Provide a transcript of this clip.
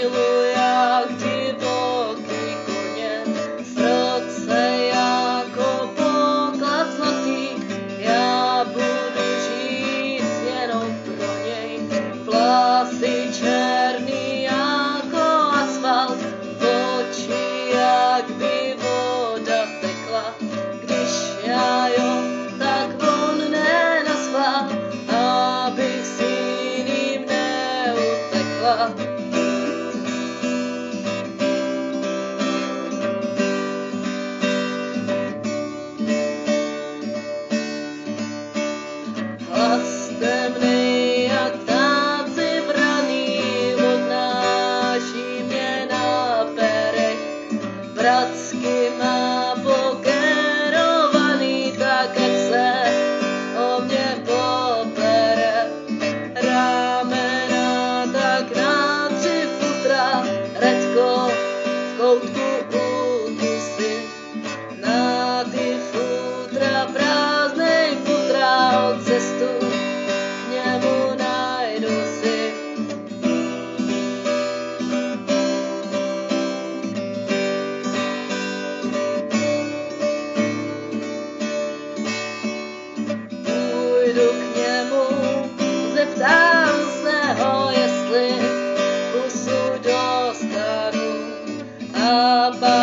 miluji jak divoký koně, srdce jako poklad zlatý, já budu žít jenom pro něj. Vlasy černý jako asfalt, oči jak by voda tekla, když já jo, tak on nenazval, abych s jiným neutekla. Hlas temnej jak ptáci vraný, odnáší mě na perech. Vracky má pokerovaný, tak ať se o mě popere. Ramena tak na 3 futra, redko v koutku ukusy. Na ty futra prázdnej futra, od cestu k němu najdu si. Půjdu k němu, zeptám se ho, jestli pusu dostanu, a pak